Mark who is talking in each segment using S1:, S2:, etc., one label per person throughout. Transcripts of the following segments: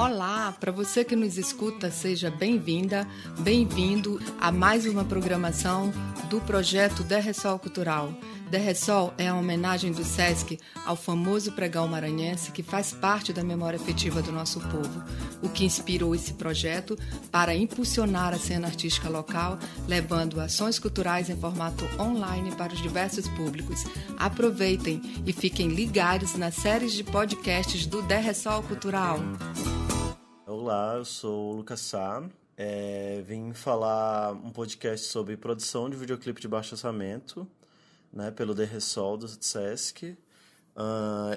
S1: Olá, para você que nos escuta, seja bem-vinda, bem-vindo a mais uma programação do projeto DRSOL Cultural. DRSOL é a homenagem do SESC ao famoso pregão maranhense que faz parte da memória afetiva do nosso povo, o que inspirou esse projeto para impulsionar a cena artística local, levando ações culturais em formato online para os diversos públicos. Aproveitem e fiquem ligados nas séries de podcasts do DRSOL Cultural.
S2: Olá, eu sou o Lucas Sá. Vim falar um podcast sobre produção de videoclipe de baixo orçamento, né, pelo DRSOL do SESC.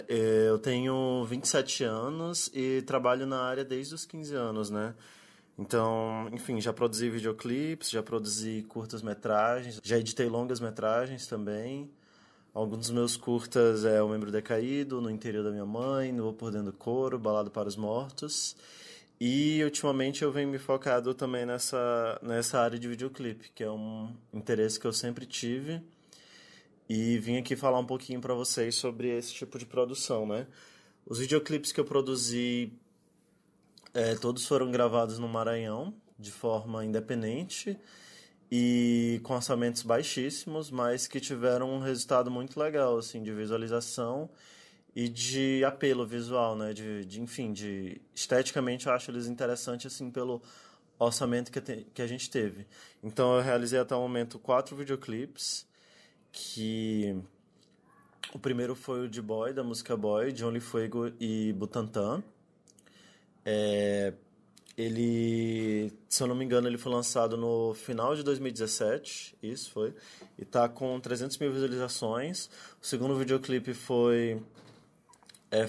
S2: Eu tenho 27 anos e trabalho na área desde os 15 anos, né? Então, enfim, já produzi videoclipes, já produzi curtas-metragens, já editei longas-metragens também. Alguns dos meus curtas é O Membro Decaído, No Interior da Minha Mãe, No Vou Por Dentro do Coro, Balada para os Mortos. E, ultimamente, eu venho me focado também nessa área de videoclipe, que é um interesse que eu sempre tive. E vim aqui falar um pouquinho para vocês sobre esse tipo de produção, né? Os videoclipes que eu produzi, todos foram gravados no Maranhão, de forma independente e com orçamentos baixíssimos, mas que tiveram um resultado muito legal, assim, de visualização e de apelo visual, né? Enfim, esteticamente eu acho eles interessantes, assim, pelo orçamento que a gente teve. Então eu realizei até o momento 4 videoclipes, que o primeiro foi o de Boy, da música Boy, de Only Fuego e Butantan. Ele, se eu não me engano, ele foi lançado no final de 2017, isso foi, e tá com 300 mil visualizações. O segundo videoclipe foi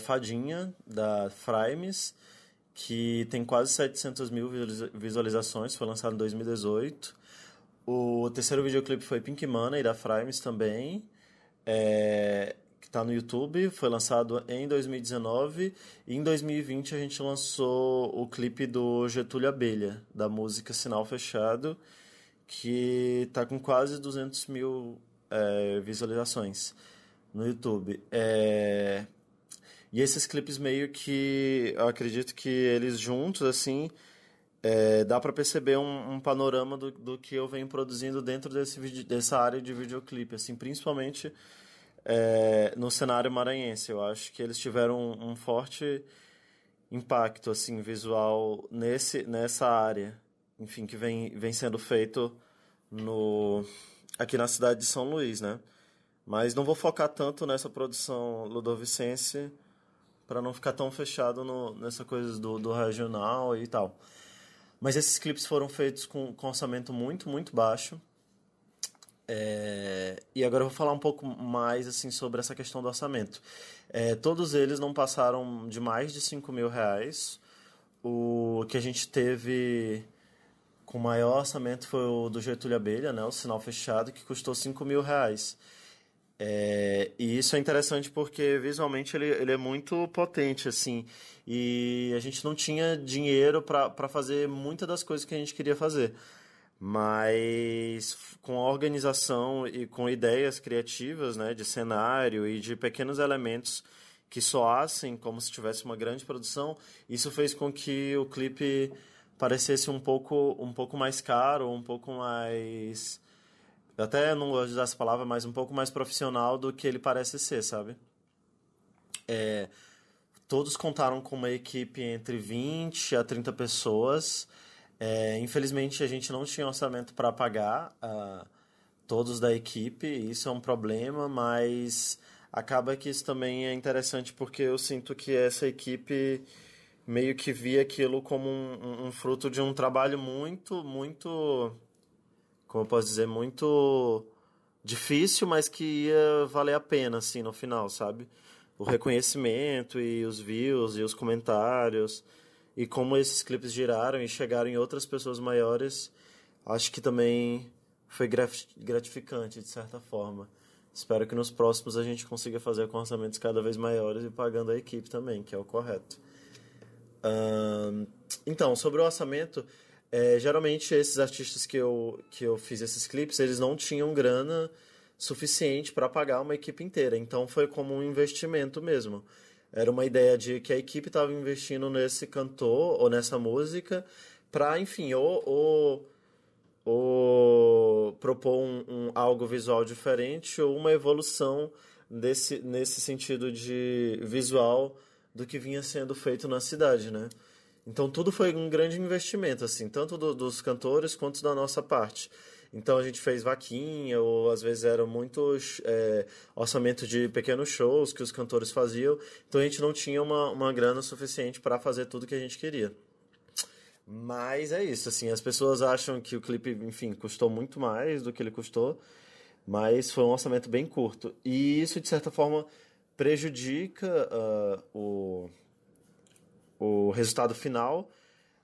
S2: Fadinha, da Frames, que tem quase 700 mil visualizações, foi lançado em 2018. O terceiro videoclipe foi Pink Money, da Frames também, que está no YouTube, foi lançado em 2019. E em 2020 a gente lançou o clipe do Getúlio Abelha, da música Sinal Fechado, que está com quase 200 mil visualizações no YouTube. E esses clipes meio que, eu acredito que eles juntos, assim, dá para perceber um panorama do que eu venho produzindo dentro dessa área de videoclipe, assim, principalmente no cenário maranhense. Eu acho que eles tiveram um forte impacto, assim, visual nessa área, enfim, que vem sendo feito aqui na cidade de São Luís, né? Mas não vou focar tanto nessa produção ludovicense para não ficar tão fechado nessa coisa do regional e tal. Mas esses clipes foram feitos com orçamento muito, muito baixo. E agora eu vou falar um pouco mais assim, sobre essa questão do orçamento. Todos eles não passaram de mais de R$5.000. O que a gente teve com maior orçamento foi o do Getúlio Abelha, né, o Sinal Fechado, que custou R$5.000. E isso é interessante porque visualmente ele é muito potente, assim, e a gente não tinha dinheiro para fazer muitas das coisas que a gente queria fazer, mas com a organização e com ideias criativas, né, de cenário e de pequenos elementos que soassem como se tivesse uma grande produção, isso fez com que o clipe parecesse um pouco mais caro, um pouco mais... Eu até não gosto de usar essa palavra, mas um pouco mais profissional do que ele parece ser, sabe? Todos contaram com uma equipe entre 20 a 30 pessoas. Infelizmente, a gente não tinha orçamento para pagar todos da equipe. Isso é um problema, mas acaba que isso também é interessante porque eu sinto que essa equipe meio que via aquilo como um fruto de um trabalho muito, muito... como eu posso dizer, muito difícil, mas que ia valer a pena, assim, no final, sabe? O reconhecimento e os views e os comentários e como esses clipes giraram e chegaram em outras pessoas maiores, acho que também foi gratificante, de certa forma. Espero que nos próximos a gente consiga fazer com orçamentos cada vez maiores e pagando a equipe também, que é o correto. Então, sobre o orçamento... geralmente esses artistas que eu fiz esses clipes, eles não tinham grana suficiente para pagar uma equipe inteira, então foi como um investimento mesmo. Era uma ideia de que a equipe estava investindo nesse cantor ou nessa música para, enfim, ou propor algo visual diferente ou uma evolução nesse sentido de visual do que vinha sendo feito na cidade, né? Então tudo foi um grande investimento, assim, tanto dos cantores quanto da nossa parte. Então a gente fez vaquinha, ou às vezes eram muitos orçamento de pequenos shows que os cantores faziam. Então a gente não tinha uma grana suficiente para fazer tudo que a gente queria. Mas é isso, assim, as pessoas acham que o clipe, enfim, custou muito mais do que ele custou, mas foi um orçamento bem curto. E isso, de certa forma, prejudica o resultado final,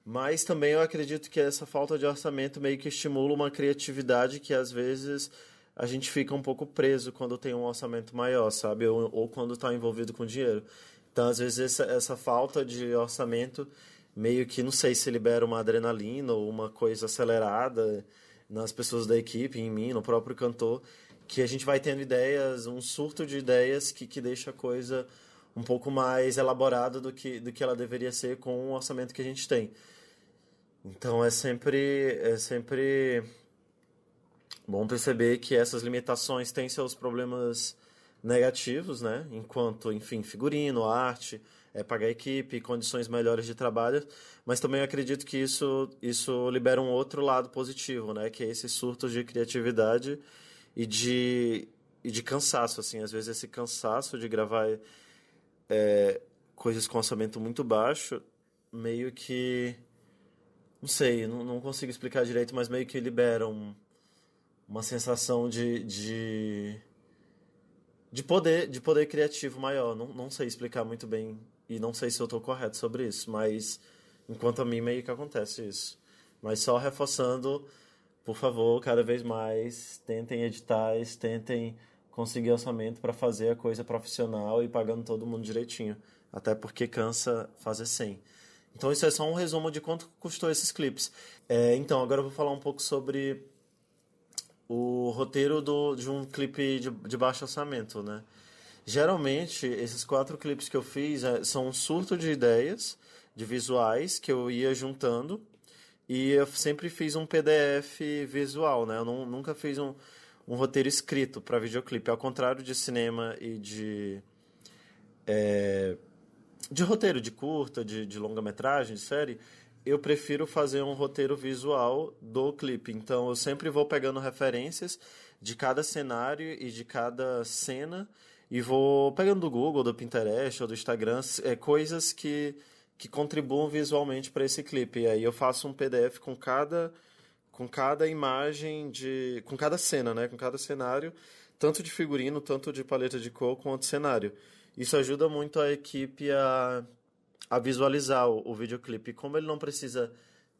S2: mas também eu acredito que essa falta de orçamento meio que estimula uma criatividade que às vezes a gente fica um pouco preso quando tem um orçamento maior, sabe? Ou quando está envolvido com dinheiro. Então, às vezes, essa falta de orçamento meio que, não sei, se libera uma adrenalina ou uma coisa acelerada nas pessoas da equipe, em mim, no próprio cantor, que a gente vai tendo ideias, um surto de ideias que deixa a coisa um pouco mais elaborada do que ela deveria ser com o orçamento que a gente tem. Então é sempre bom perceber que essas limitações têm seus problemas negativos, né? Enquanto, enfim, figurino, arte, pagar a equipe, condições melhores de trabalho, mas também eu acredito que isso libera um outro lado positivo, né? Que é esses surtos de criatividade e de cansaço, assim. Às vezes esse cansaço de gravar coisas com orçamento muito baixo, meio que... Não sei, não consigo explicar direito, mas meio que libera uma sensação de poder criativo maior. Não sei explicar muito bem e não sei se eu estou correto sobre isso, mas enquanto a mim meio que acontece isso. Mas só reforçando, por favor, cada vez mais, tentem editais, tentem conseguir orçamento para fazer a coisa profissional e pagando todo mundo direitinho. Até porque cansa fazer sem. Então isso é só um resumo de quanto custou esses clipes. Então, agora eu vou falar um pouco sobre o roteiro de um clipe de baixo orçamento, né? Geralmente, esses 4 clipes que eu fiz são um surto de ideias, de visuais, que eu ia juntando, e eu sempre fiz um PDF visual, né? Eu nunca fiz um roteiro escrito para videoclipe, ao contrário de cinema e de roteiro, de curta, de longa-metragem, de série, eu prefiro fazer um roteiro visual do clipe. Então, eu sempre vou pegando referências de cada cenário e de cada cena e vou pegando do Google, do Pinterest ou do Instagram, coisas que contribuam visualmente para esse clipe. E aí eu faço um PDF com cada imagem, com cada cena, né? Com cada cenário, tanto de figurino, tanto de paleta de cor, quanto cenário. Isso ajuda muito a equipe a visualizar o videoclipe. Como ele não precisa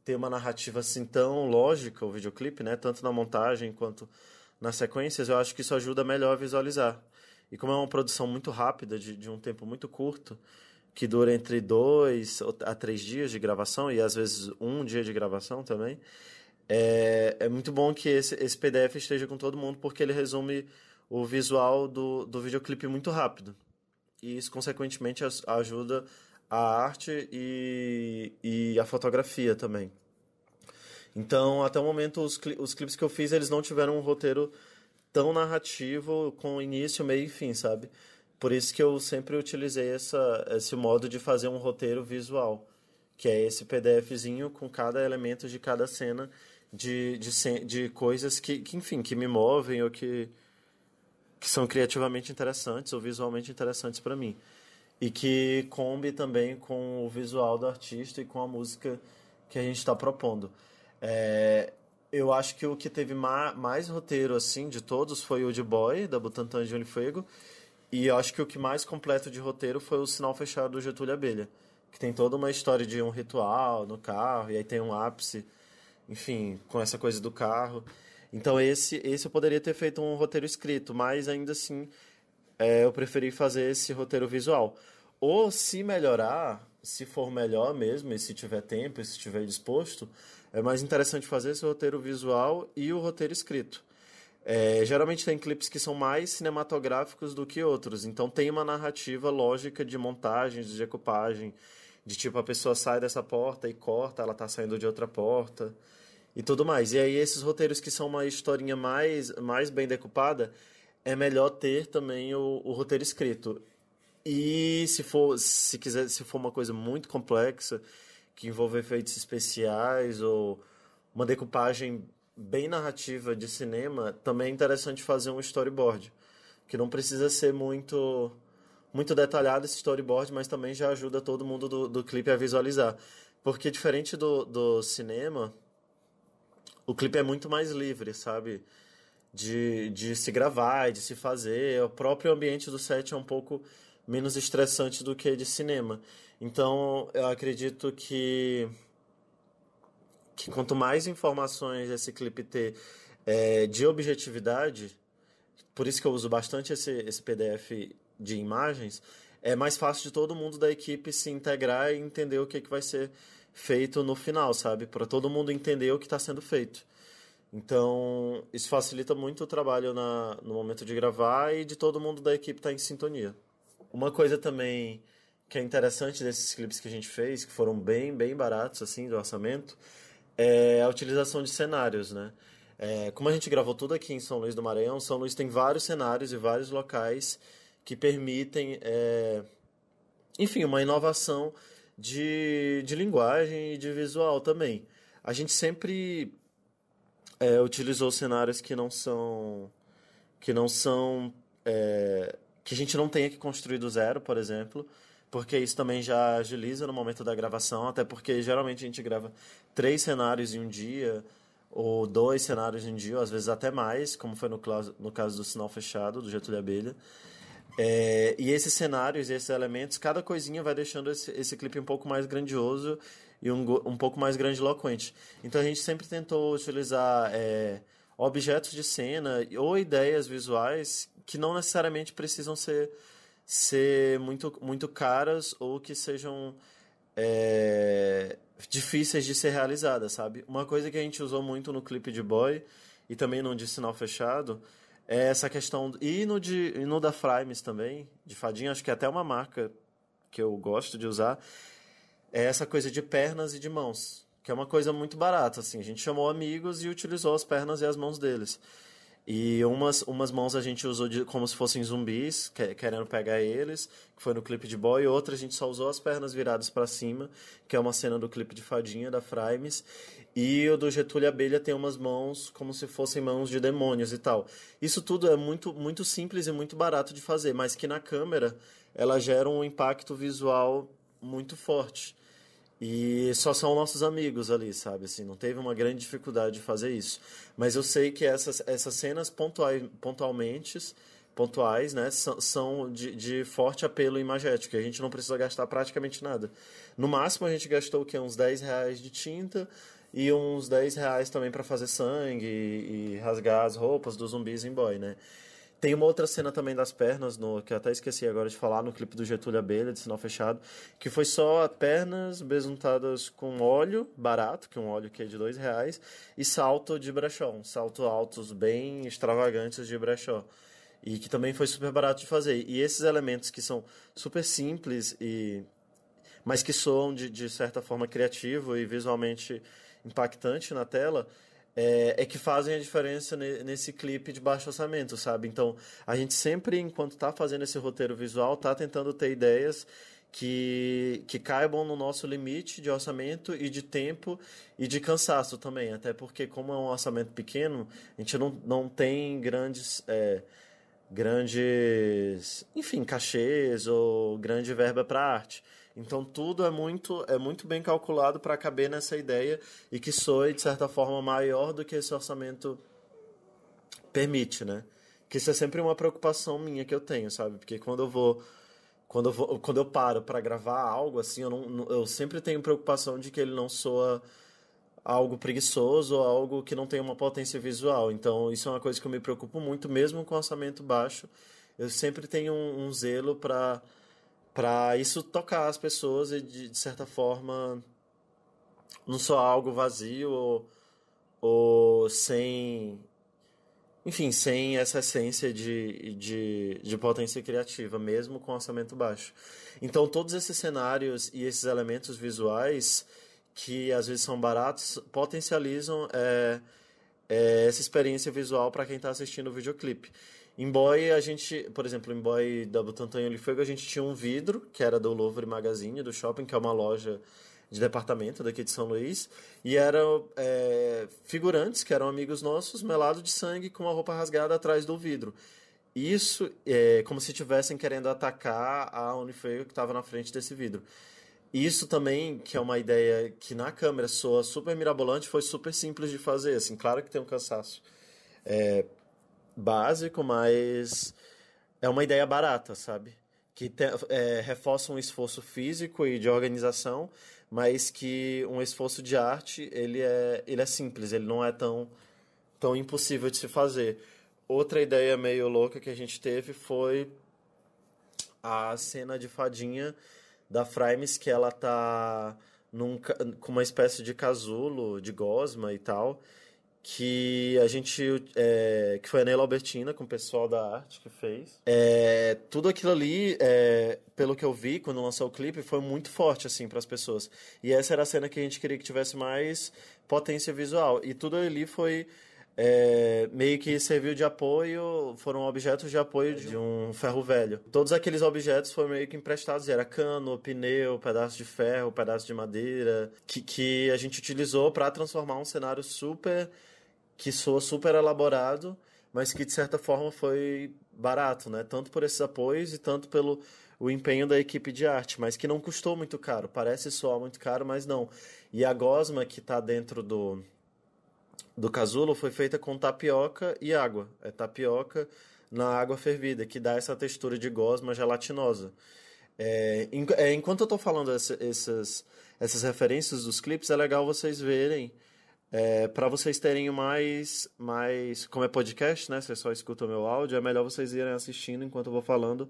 S2: ter uma narrativa assim tão lógica, o videoclipe, né? Tanto na montagem quanto nas sequências, eu acho que isso ajuda melhor a visualizar. E como é uma produção muito rápida, de um tempo muito curto, que dura entre 2 a 3 dias de gravação, e às vezes 1 dia de gravação também, é muito bom que esse PDF esteja com todo mundo, porque ele resume o visual do videoclipe muito rápido. E isso, consequentemente, ajuda a arte e a fotografia também. Então, até o momento, os clipes que eu fiz, eles não tiveram um roteiro tão narrativo, com início, meio e fim, sabe? Por isso que eu sempre utilizei esse modo de fazer um roteiro visual, que é esse PDFzinho com cada elemento de cada cena, de coisas enfim, que me movem ou que são criativamente interessantes ou visualmente interessantes para mim. E que combe também com o visual do artista e com a música que a gente está propondo. Eu acho que o que teve mais roteiro assim de todos foi o de Boy, da Butantan de Olho Fuego. E eu acho que o que mais completo de roteiro foi o Sinal Fechado do Getúlio Abelha, que tem toda uma história de um ritual no carro, e aí tem um ápice, enfim, com essa coisa do carro. Então esse eu poderia ter feito um roteiro escrito, mas ainda assim eu preferi fazer esse roteiro visual. Ou se melhorar, se for melhor mesmo, e se tiver tempo, e se estiver disposto, é mais interessante fazer esse roteiro visual e o roteiro escrito. Geralmente tem clipes que são mais cinematográficos do que outros, então tem uma narrativa lógica de montagens, de decupagem, de tipo a pessoa sai dessa porta e corta, ela tá saindo de outra porta e tudo mais. E aí esses roteiros que são uma historinha mais bem decupada, é melhor ter também o roteiro escrito. E se for uma coisa muito complexa, que envolve efeitos especiais ou uma decupagem bem narrativa de cinema, também é interessante fazer um storyboard, que não precisa ser muito detalhado esse storyboard, mas também já ajuda todo mundo do clipe a visualizar. Porque diferente do cinema, o clipe é muito mais livre, sabe? De se gravar e de se fazer. O próprio ambiente do set é um pouco menos estressante do que de cinema. Então, eu acredito que quanto mais informações esse clipe ter de objetividade, por isso que eu uso bastante esse PDF de imagens, é mais fácil de todo mundo da equipe se integrar e entender o que vai ser feito no final, sabe? Para todo mundo entender o que está sendo feito. Então, isso facilita muito o trabalho no momento de gravar e de todo mundo da equipe estar em sintonia. Uma coisa também que é interessante desses clipes que a gente fez, que foram bem baratos, assim, do orçamento, é a utilização de cenários, né? Como a gente gravou tudo aqui em São Luís do Maranhão, São Luís tem vários cenários e vários locais que permitem, enfim, uma inovação de linguagem e de visual também. A gente sempre utilizou cenários que não são que a gente não tenha que construir do zero, por exemplo, porque isso também já agiliza no momento da gravação, até porque geralmente a gente grava 3 cenários em um dia, ou 2 cenários em um dia, ou às vezes até mais, como foi no caso do Sinal Fechado, do Getúlio Abelha. E esses cenários e esses elementos, cada coisinha vai deixando esse clipe um pouco mais grandioso e um pouco mais grandiloquente. Então a gente sempre tentou utilizar objetos de cena ou ideias visuais que não necessariamente precisam ser muito caras ou que sejam difíceis de ser realizadas, sabe? Uma coisa que a gente usou muito no clipe de Boy e também no de Sinal Fechado é essa questão, e no da Frames também, de fadinha, acho que é até uma marca que eu gosto de usar, é essa coisa de pernas e de mãos, que é uma coisa muito barata, assim, a gente chamou amigos e utilizou as pernas e as mãos deles. E umas mãos a gente usou como se fossem zumbis, querendo pegar eles, que foi no clipe de Boy, e outra a gente só usou as pernas viradas para cima, que é uma cena do clipe de Fadinha, da Frames, e o do Getúlio Abelha tem umas mãos como se fossem mãos de demônios e tal. Isso tudo é muito simples e muito barato de fazer, mas que na câmera ela gera um impacto visual muito forte. E só são nossos amigos ali, sabe? Assim, não teve uma grande dificuldade de fazer isso. Mas eu sei que essas cenas pontuais, né, são de forte apelo imagético. A gente não precisa gastar praticamente nada. No máximo a gente gastou o quê? Uns R$10 de tinta e uns R$10 também para fazer sangue e rasgar as roupas dos zumbis em Boy, né? Tem uma outra cena também das pernas, que eu até esqueci agora de falar, no clipe do Getúlio Abelha, de Sinal Fechado, que foi só pernas besuntadas com óleo barato, que é um óleo que é de R$2, e salto de brechó, salto altos bem extravagantes de brechó. E que também foi super barato de fazer. E esses elementos que são super simples, mas que soam de certa forma criativo e visualmente impactante na tela, que fazem a diferença nesse clipe de baixo orçamento, sabe? Então, a gente sempre, enquanto tá fazendo esse roteiro visual, tá tentando ter ideias que caibam no nosso limite de orçamento e de tempo e de cansaço também. Até porque, como é um orçamento pequeno, a gente não tem grandes, enfim, cachês ou grande verba para arte. Então tudo é muito bem calculado para caber nessa ideia e que soe, de certa forma, maior do que esse orçamento permite, né? Que isso é sempre uma preocupação minha que eu tenho, sabe? Porque quando eu paro para gravar algo, assim, eu sempre tenho preocupação de que ele não soa algo preguiçoso ou algo que não tem uma potência visual. Então isso é uma coisa que eu me preocupo muito, mesmo com orçamento baixo. Eu sempre tenho um zelo para isso tocar as pessoas e, de certa forma, não só algo vazio ou sem enfim, sem essa essência de potência criativa, mesmo com orçamento baixo. Então, todos esses cenários e esses elementos visuais, que às vezes são baratos, potencializam essa experiência visual para quem está assistindo o videoclipe. Em Boy, a gente, por exemplo, em Boy da Butantã e Fogo, a gente tinha um vidro, que era do Louvre Magazine, do shopping, que é uma loja de departamento daqui de São Luís, e eram figurantes, que eram amigos nossos, melados de sangue, com a roupa rasgada atrás do vidro. Isso é como se estivessem querendo atacar a Unifeio que estava na frente desse vidro. Isso também, que é uma ideia que na câmera soa super mirabolante, foi super simples de fazer. Assim, claro que tem um cansaço básico, mas é uma ideia barata, sabe? Que reforça um esforço físico e de organização, mas que um esforço de arte, ele é simples, ele não é tão impossível de se fazer. Outra ideia meio louca que a gente teve foi a cena de fadinha da Frames, que ela tá com uma espécie de casulo, de gosma e tal, que a gente que foi a Neila Albertina com o pessoal da arte que fez. Tudo aquilo ali, pelo que eu vi quando lançou o clipe, foi muito forte assim para as pessoas. E essa era a cena que a gente queria que tivesse mais potência visual. E tudo ali foi meio que serviu de apoio, foram objetos de apoio de um ferro velho. Todos aqueles objetos foram meio que emprestados, era cano, pneu, pedaço de ferro, pedaço de madeira, que a gente utilizou para transformar um cenário que soa super elaborado, mas que de certa forma foi barato, né? Tanto por esses apoios e tanto pelo o empenho da equipe de arte, mas que não custou muito caro. Parece soar muito caro, mas não. E a gosma que está dentro do casulo foi feita com tapioca e água. É tapioca na água fervida, que dá essa textura de gosma gelatinosa. Enquanto eu estou falando essas referências dos clipes, é legal vocês verem, para vocês terem mais... Como é podcast, né? Você só escuta o meu áudio, é melhor vocês irem assistindo enquanto eu vou falando,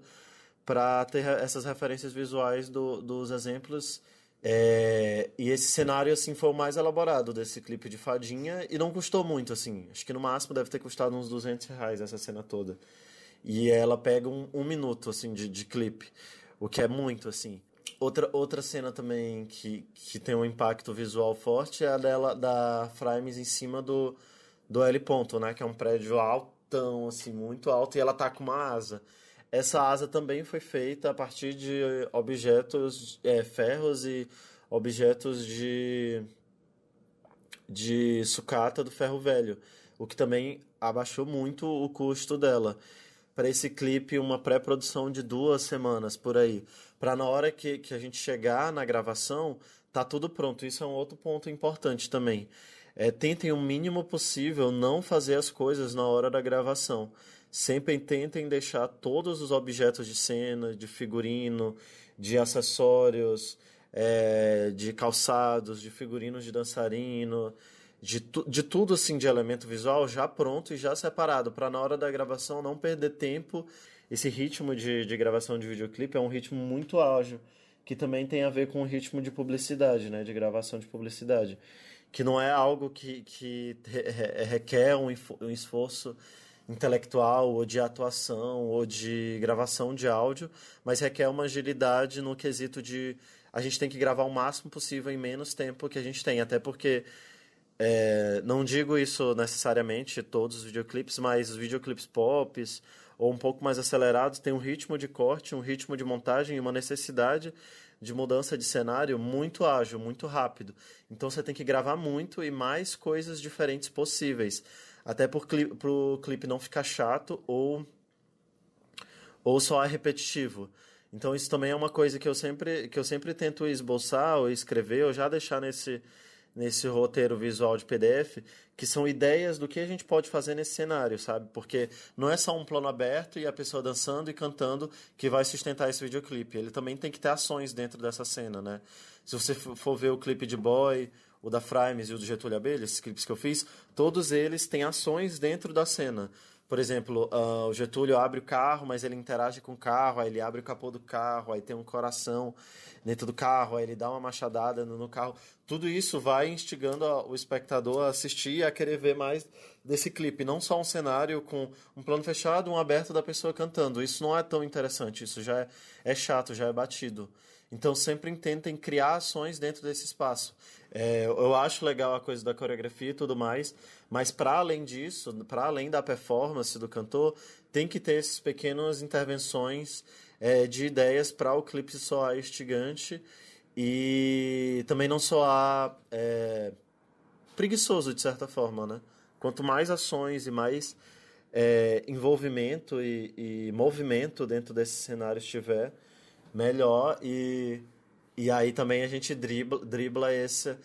S2: para ter essas referências visuais dos exemplos. E esse cenário assim foi o mais elaborado desse clipe de fadinha e não custou muito, assim. Acho que no máximo deve ter custado uns R$200 essa cena toda. E ela pega um minuto assim de clipe, o que é muito, assim. Outra cena também que tem um impacto visual forte é a da Frames em cima do L ponto, né? Que é um prédio altão, assim, muito alto, e ela tá com uma asa. Essa asa também foi feita a partir de objetos, ferros e objetos de sucata do ferro velho, o que também abaixou muito o custo dela. Para esse clipe, uma pré-produção de 2 semanas, por aí. Para na hora que a gente chegar na gravação, tá tudo pronto. Isso é um outro ponto importante também. Tentem o mínimo possível não fazer as coisas na hora da gravação. Sempre tentem deixar todos os objetos de cena, de figurino, de acessórios, de calçados, de figurinos de dançarino, de tudo assim de elemento visual já pronto e já separado, para na hora da gravação não perder tempo. Esse ritmo de gravação de videoclipe é um ritmo muito ágil, que também tem a ver com o ritmo de publicidade, né, de gravação de publicidade, que não é algo que requer um esforço intelectual ou de atuação ou de gravação de áudio, mas requer uma agilidade no quesito de a gente tem que gravar o máximo possível em menos tempo que a gente tem, até porque não digo isso necessariamente todos os videoclipes, mas os videoclipes pop ou um pouco mais acelerados têm um ritmo de corte, um ritmo de montagem e uma necessidade de mudança de cenário muito ágil, muito rápido. Então você tem que gravar muito e mais coisas diferentes possíveis, até para o clipe não ficar chato ou só repetitivo. Então isso também é uma coisa que eu sempre tento esboçar ou escrever ou já deixar nesse roteiro visual de PDF, que são ideias do que a gente pode fazer nesse cenário, sabe? Porque não é só um plano aberto e a pessoa dançando e cantando que vai sustentar esse videoclipe. Ele também tem que ter ações dentro dessa cena, né? Se você for ver o clipe de Boy, o da Frames e o do Getúlio Abelha, esses clipes que eu fiz, todos eles têm ações dentro da cena. Por exemplo, o Getúlio abre o carro, mas ele interage com o carro, aí ele abre o capô do carro, aí tem um coração dentro do carro, aí ele dá uma machadada no carro. Tudo isso vai instigando o espectador a assistir e a querer ver mais desse clipe. Não só um cenário com um plano fechado, um aberto da pessoa cantando. Isso não é tão interessante, isso já é chato, já é batido. Então sempre tentem criar ações dentro desse espaço. Eu acho legal a coisa da coreografia e tudo mais, mas para além disso, para além da performance do cantor, tem que ter essas pequenas intervenções de ideias para o clipe soar instigante e também não soar preguiçoso, de certa forma, né? Quanto mais ações e mais envolvimento e movimento dentro desse cenário estiver, melhor. E aí também a gente dribla essa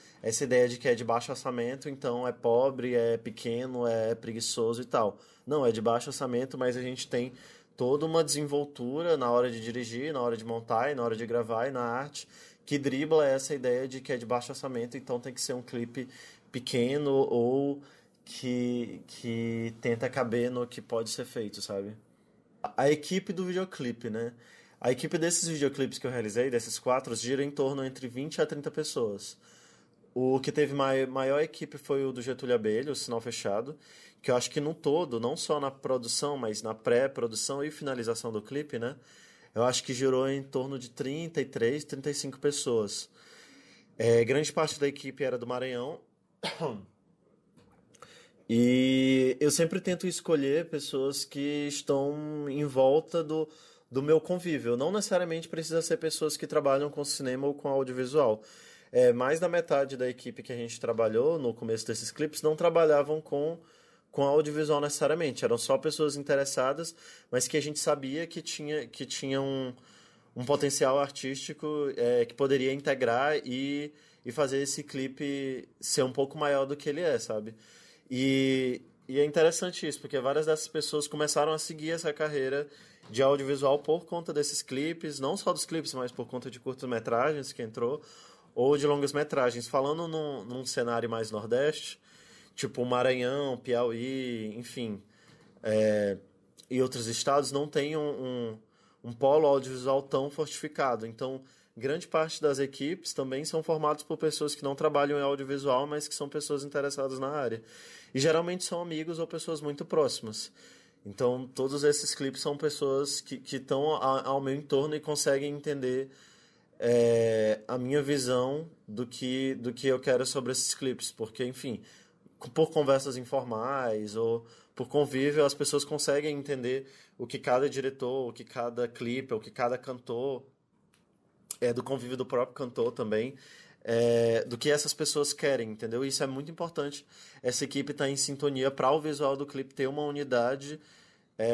S2: ideia de que é de baixo orçamento, então é pobre, é pequeno, é preguiçoso e tal. Não, é de baixo orçamento, mas a gente tem toda uma desenvoltura na hora de dirigir, na hora de montar e na hora de gravar e na arte, que dribla essa ideia de que é de baixo orçamento, então tem que ser um clipe pequeno ou que tenta caber no que pode ser feito, sabe? A equipe do videoclipe, né? A equipe desses videoclipes que eu realizei, desses 4, gira em torno entre 20 a 30 pessoas. O que teve maior equipe foi o do Getúlio Abelha, o Sinal Fechado, que eu acho que no todo, não só na produção, mas na pré-produção e finalização do clipe, né? Eu acho que girou em torno de 33, 35 pessoas. Grande parte da equipe era do Maranhão. E eu sempre tento escolher pessoas que estão em volta do meu convívio. Não necessariamente precisa ser pessoas que trabalham com cinema ou com audiovisual. Mais da metade da equipe que a gente trabalhou no começo desses clipes não trabalhavam com audiovisual necessariamente. Eram só pessoas interessadas, mas que a gente sabia que tinha um potencial artístico que poderia integrar e fazer esse clipe ser um pouco maior do que ele é, sabe? E é interessante isso, porque várias dessas pessoas começaram a seguir essa carreira de audiovisual por conta desses clipes, não só dos clipes, mas por conta de curtas-metragens que entrou, ou de longas-metragens. Falando num cenário mais nordeste, tipo Maranhão, Piauí, enfim, e outros estados, não tem um polo audiovisual tão fortificado. Então, grande parte das equipes também são formadas por pessoas que não trabalham em audiovisual, mas que são pessoas interessadas na área. E geralmente são amigos ou pessoas muito próximas. Então, todos esses clipes são pessoas que estão ao meu entorno e conseguem entender a minha visão do que eu quero sobre esses clipes. Porque, enfim, por conversas informais ou por convívio, as pessoas conseguem entender o que cada diretor, o que cada clipe, o que cada cantor, do convívio do próprio cantor também, do que essas pessoas querem, entendeu? Isso é muito importante. Essa equipe está em sintonia para o visual do clipe ter uma unidade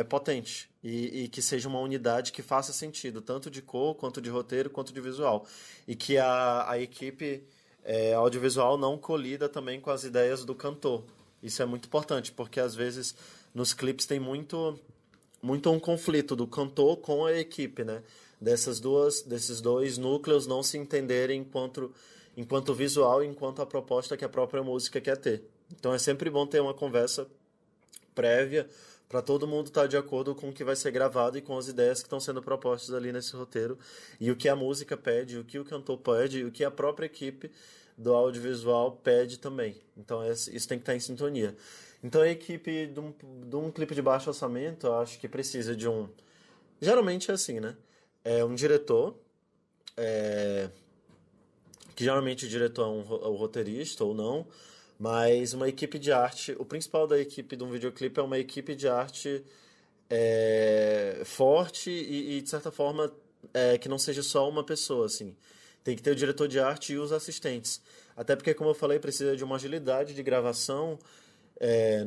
S2: potente e que seja uma unidade que faça sentido, tanto de cor, quanto de roteiro, quanto de visual. E que a equipe audiovisual não colida também com as ideias do cantor. Isso é muito importante, porque às vezes nos clipes tem muito um conflito do cantor com a equipe, né? Desses dois núcleos não se entenderem enquanto visual e enquanto a proposta que a própria música quer ter. Então é sempre bom ter uma conversa prévia para todo mundo estar de acordo com o que vai ser gravado e com as ideias que estão sendo propostas ali nesse roteiro e o que a música pede, o que o cantor pede e o que a própria equipe do audiovisual pede também. Então isso tem que estar em sintonia. Então a equipe de um clipe de baixo orçamento, eu acho que precisa de geralmente é assim, né? Um diretor, que geralmente o diretor é o roteirista ou não, mas uma equipe de arte. O principal da equipe de um videoclipe é uma equipe de arte forte e de certa forma, que não seja só uma pessoa, assim. Tem que ter o diretor de arte e os assistentes. Até porque, como eu falei, precisa de uma agilidade de gravação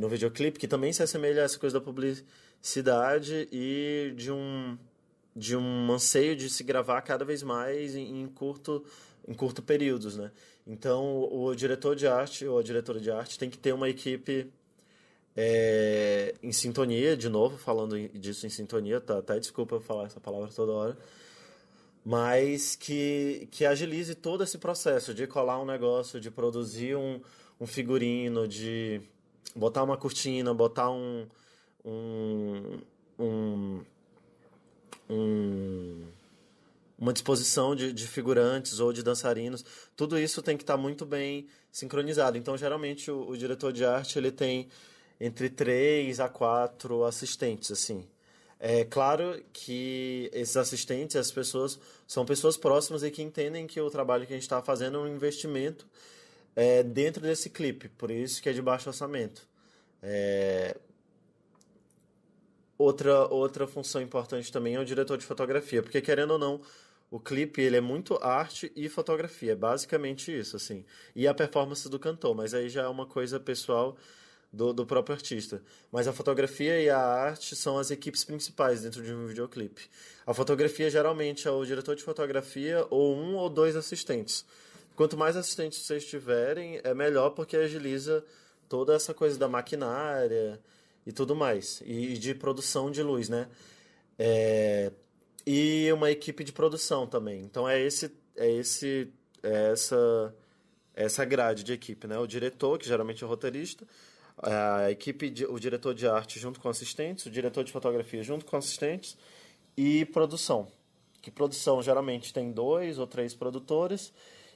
S2: no videoclipe, que também se assemelha a essa coisa da publicidade e de um anseio de se gravar cada vez mais em curto períodos, né? Então, o diretor de arte ou a diretora de arte tem que ter uma equipe em sintonia, de novo, falando disso em sintonia, tá? Até desculpa eu falar essa palavra toda hora, mas que agilize todo esse processo de colar um negócio, de produzir um figurino, de botar uma cortina, botar um, um, um- uma disposição de figurantes ou de dançarinos. Tudo isso tem que estar muito bem sincronizado. Então, geralmente, o diretor de arte ele tem entre 3 a 4 assistentes, assim. É claro que esses assistentes, as pessoas, são pessoas próximas e que entendem que o trabalho que a gente está fazendo é um investimento dentro desse clipe, por isso que é de baixo orçamento. É, outra função importante também é o diretor de fotografia, porque querendo ou não, o clipe ele é muito arte e fotografia, é basicamente isso, assim. E a performance do cantor, mas aí já é uma coisa pessoal do próprio artista. Mas a fotografia e a arte são as equipes principais dentro de um videoclipe. A fotografia geralmente é o diretor de fotografia ou um ou dois assistentes. Quanto mais assistentes vocês tiverem, é melhor porque agiliza toda essa coisa da maquinária e tudo mais. E de produção de luz, né? E uma equipe de produção também. Então essa grade de equipe, né? O diretor, que geralmente é o roteirista, o diretor de arte junto com assistentes, o diretor de fotografia junto com assistentes e produção. Que produção geralmente tem 2 ou 3 produtores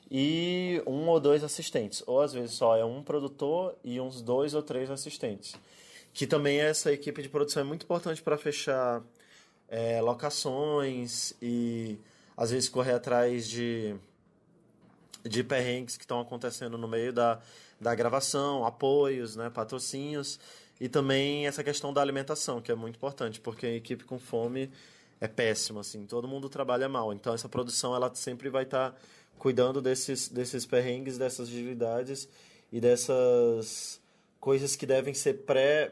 S2: e 1 ou 2 assistentes. Ou às vezes só é um produtor e uns 2 ou 3 assistentes. Que também essa equipe de produção é muito importante para fechar locações e às vezes correr atrás de perrengues que estão acontecendo no meio da gravação, apoios, né, patrocínios e também essa questão da alimentação, que é muito importante, porque a equipe com fome é péssima, assim, todo mundo trabalha mal, então essa produção ela sempre vai estar cuidando desses perrengues, dessas divindades e dessas coisas que devem ser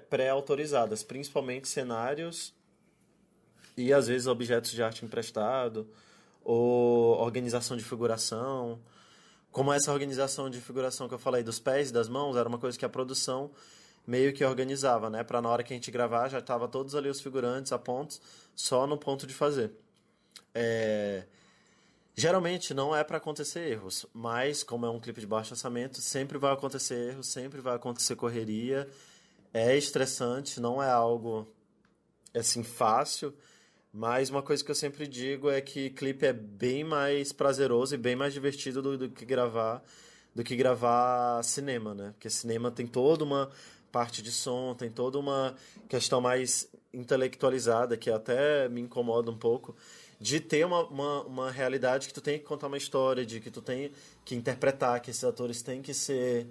S2: pré-autorizadas, principalmente cenários e às vezes objetos de arte emprestado ou organização de figuração. Como essa organização de figuração que eu falei dos pés e das mãos, era uma coisa que a produção meio que organizava, né? Para na hora que a gente gravar, já tava todos ali os figurantes a pontos, só no ponto de fazer. Geralmente não é para acontecer erros, mas como é um clipe de baixo orçamento, sempre vai acontecer erros, sempre vai acontecer correria. É estressante, não é algo assim fácil, mas uma coisa que eu sempre digo é que clipe é bem mais prazeroso e bem mais divertido do que gravar cinema, né? Porque cinema tem toda uma parte de som, tem toda uma questão mais intelectualizada que até me incomoda um pouco de ter uma realidade que tu tem que contar uma história, de que tu tem que interpretar, que esses atores têm que ser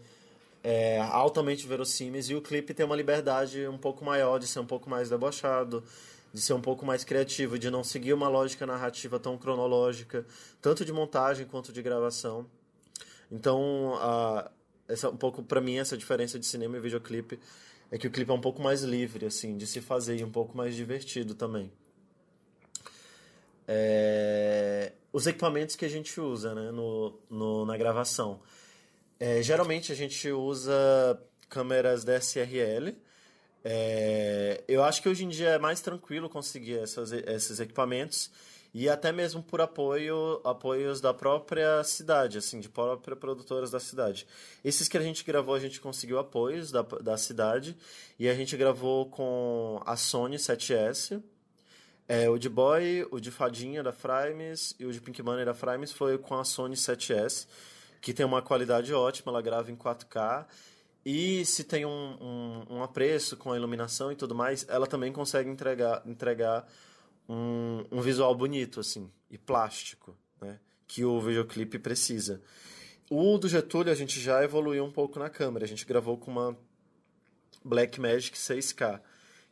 S2: altamente verossímeis, e o clipe tem uma liberdade um pouco maior de ser um pouco mais debochado, de ser um pouco mais criativo, de não seguir uma lógica narrativa tão cronológica, tanto de montagem quanto de gravação. Então, um pouco para mim essa diferença de cinema e videoclipe é que o clipe é um pouco mais livre assim de se fazer e um pouco mais divertido também. Os equipamentos que a gente usa, né, na gravação. Geralmente a gente usa câmeras DSLR. Eu acho que hoje em dia é mais tranquilo conseguir esses equipamentos e até mesmo por apoios da própria cidade, assim, de próprias produtoras da cidade. Esses que a gente gravou, a gente conseguiu apoios da cidade e a gente gravou com a Sony 7S. O de Boy, o de Fadinha da Frames e o de Pink Money da Frames foi com a Sony 7S, que tem uma qualidade ótima, ela grava em 4K. E se tem um apreço com a iluminação e tudo mais, ela também consegue entregar um visual bonito, assim, e plástico, né? Que o videoclipe precisa. O do Getúlio a gente já evoluiu um pouco na câmera. A gente gravou com uma Blackmagic 6K,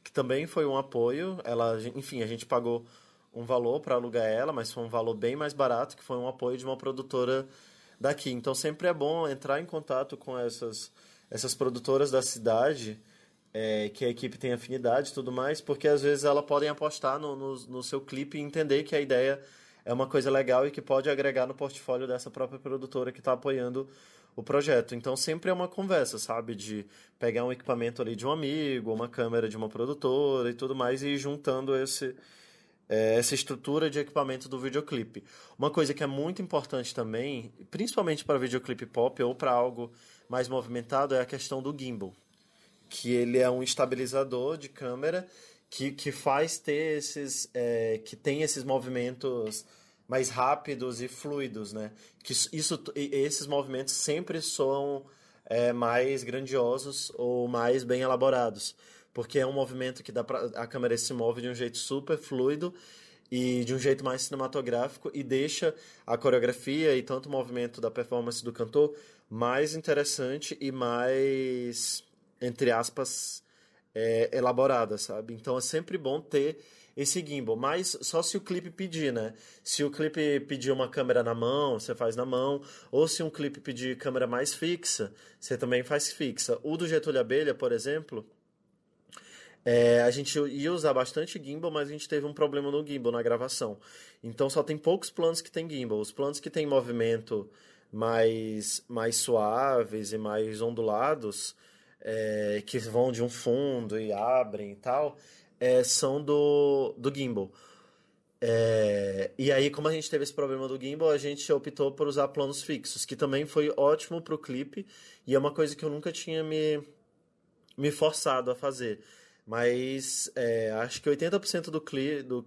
S2: que também foi um apoio. Enfim, a gente pagou um valor para alugar ela, mas foi um valor bem mais barato, que foi um apoio de uma produtora daqui. Então sempre é bom entrar em contato com essas produtoras da cidade, que a equipe tem afinidade e tudo mais, porque às vezes elas podem apostar no seu clipe e entender que a ideia é uma coisa legal e que pode agregar no portfólio dessa própria produtora que está apoiando o projeto. Então sempre é uma conversa, sabe? De pegar um equipamento ali de um amigo, uma câmera de uma produtora e tudo mais, e ir juntando essa estrutura de equipamento do videoclipe. Uma coisa que é muito importante também, principalmente para videoclipe pop ou para algo mais movimentado, é a questão do gimbal. que ele é um estabilizador de câmera que faz ter que tem esses movimentos mais rápidos e fluidos, né? Esses movimentos sempre soam mais grandiosos ou mais bem elaborados, porque é um movimento que a câmera se move de um jeito super fluido e de um jeito mais cinematográfico e deixa a coreografia e tanto o movimento da performance do cantor mais interessante e mais, entre aspas, elaborada, sabe? Então é sempre bom ter esse gimbal, mas só se o clipe pedir, né? Se o clipe pedir uma câmera na mão, você faz na mão, ou se um clipe pedir câmera mais fixa, você também faz fixa. O do Getúlio Abelha, por exemplo, a gente ia usar bastante gimbal, mas a gente teve um problema no gimbal, na gravação. Então só tem poucos planos que tem gimbal. Os planos que tem movimento mais suaves e mais ondulados, que vão de um fundo e abrem e tal, são do gimbal. E aí, como a gente teve esse problema do gimbal, a gente optou por usar planos fixos, que também foi ótimo pro clipe, e é uma coisa que eu nunca tinha me forçado a fazer. Mas acho que 80%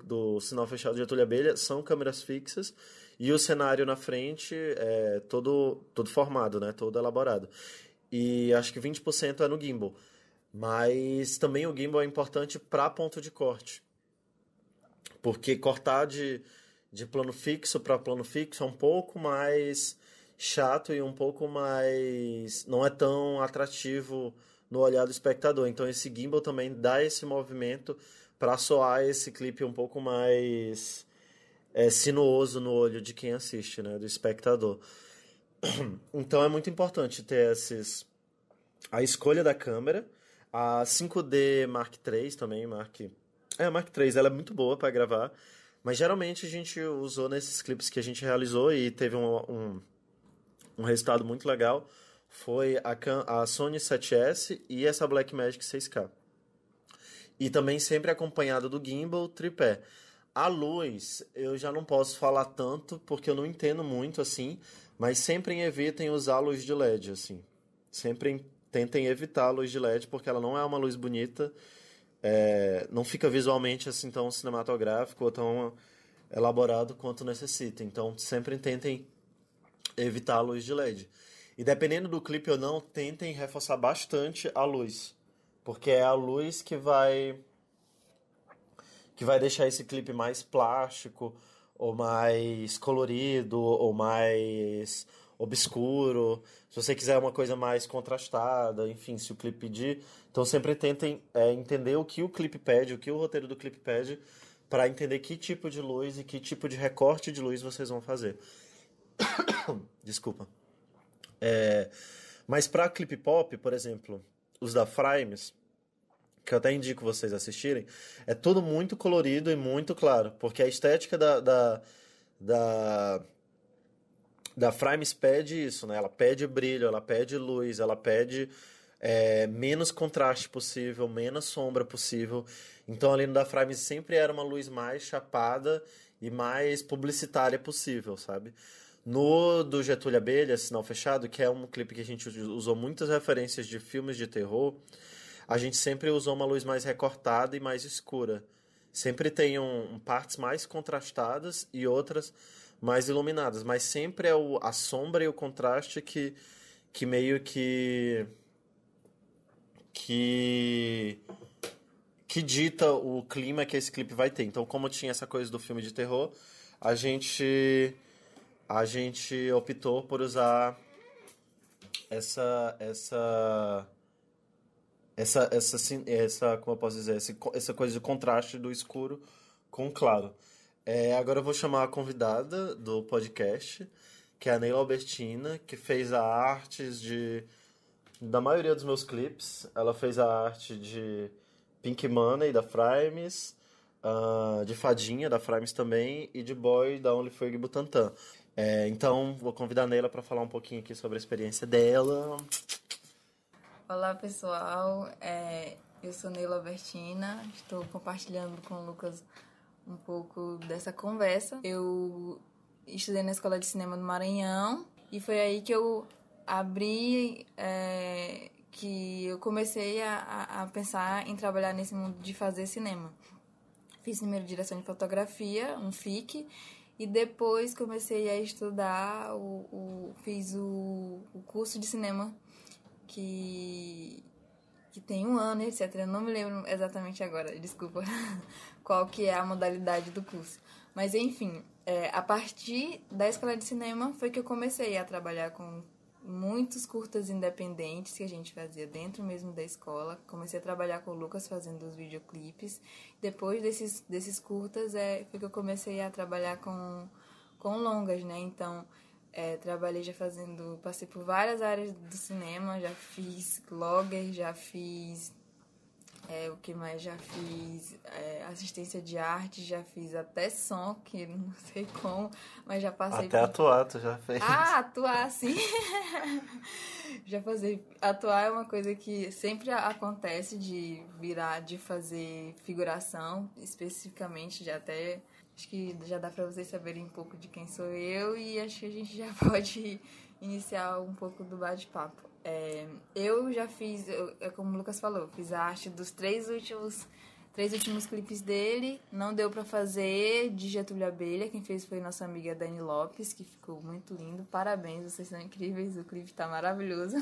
S2: do sinal fechado de Getúlio Abelha são câmeras fixas, e o cenário na frente é todo formado, né? Todo elaborado. E acho que 20% é no gimbal. Mas também o gimbal é importante para ponto de corte. Porque cortar de plano fixo para plano fixo é um pouco mais chato e um pouco mais... não é tão atrativo no olhar do espectador. Então esse gimbal também dá esse movimento para soar esse clipe um pouco mais sinuoso no olho de quem assiste, né? Do espectador. Então é muito importante ter a escolha da câmera. A 5D Mark III também, Mark III, ela é muito boa para gravar, mas geralmente a gente usou nesses clipes que a gente realizou e teve um resultado muito legal, foi a Sony 7S e essa Blackmagic 6K. E também sempre acompanhado do gimbal, tripé. A luz, eu já não posso falar tanto, porque eu não entendo muito, assim, mas sempre evitem usar luz de LED, assim. Sempre tentem evitar a luz de LED, porque ela não é uma luz bonita, não fica visualmente assim tão cinematográfico ou tão elaborado quanto necessita. Então, sempre tentem evitar a luz de LED. E dependendo do clipe ou não, tentem reforçar bastante a luz, porque é a luz que vai deixar esse clipe mais plástico, ou mais colorido, ou mais obscuro. Se você quiser uma coisa mais contrastada, enfim, se o clipe pedir. Então sempre tentem entender o que o clipe pede, o que o roteiro do clipe pede, para entender que tipo de luz e que tipo de recorte de luz vocês vão fazer. Desculpa. Mas para clipe pop, por exemplo, os da Frames, que eu até indico vocês assistirem, é tudo muito colorido e muito claro, porque a estética da Frames pede isso, né? Ela pede brilho, ela pede luz, ela pede menos contraste possível, menos sombra possível. Então ali no da Frames sempre era uma luz mais chapada e mais publicitária possível, sabe? No do Getúlio Abelha, Sinal Fechado, que é um clipe que a gente usou muitas referências de filmes de terror, a gente sempre usou uma luz mais recortada e mais escura. Sempre tem partes mais contrastadas e outras mais iluminadas, mas sempre é a sombra e o contraste que meio que dita o clima que esse clipe vai ter. Então, como tinha essa coisa do filme de terror, a gente optou por usar essa como eu posso dizer, essa coisa de contraste do escuro com o claro. Agora eu vou chamar a convidada do podcast, que é a Neila Albertina, que fez a arte da maioria dos meus clipes. Ela fez a arte de Pink Money, da Frames, de Fadinha, da Frames também, e de Boy, da Only Ferg Butantan. Então, vou convidar a Neila para falar um pouquinho aqui sobre a experiência dela.
S3: Olá, pessoal. Eu sou Neila Albertina, estou compartilhando com o Lucas um pouco dessa conversa. Eu estudei na Escola de Cinema do Maranhão e foi aí que eu abri que eu comecei a pensar em trabalhar nesse mundo de fazer cinema. Fiz primeiro direção de fotografia, um FIC, e depois comecei a estudar, fiz o curso de cinema, que tem 1 ano, etc. Eu não me lembro exatamente agora, desculpa, qual que é a modalidade do curso. Mas, enfim, a partir da escola de cinema foi que eu comecei a trabalhar com muitos curtas independentes que a gente fazia dentro mesmo da escola. Comecei a trabalhar com o Lucas fazendo os videoclipes. Depois desses curtas foi que eu comecei a trabalhar com longas, né? Então, trabalhei passei por várias áreas do cinema, já fiz blogger, já fiz... o que mais já fiz? Assistência de arte, já fiz até som, que não sei como, mas já passei...
S2: Até atuar, tu já fez.
S3: Ah, atuar, sim! Já passei... Atuar é uma coisa que sempre acontece de fazer figuração, especificamente, acho que já dá pra vocês saberem um pouco de quem sou eu, e acho que a gente já pode iniciar um pouco do bate-papo. Eu já fiz, como o Lucas falou, fiz a arte dos 3 últimos clipes dele. Não deu pra fazer de Getúlio Abelha. Quem fez foi nossa amiga Dani Lopes, que ficou muito lindo. Parabéns, vocês são incríveis, o clipe tá maravilhoso.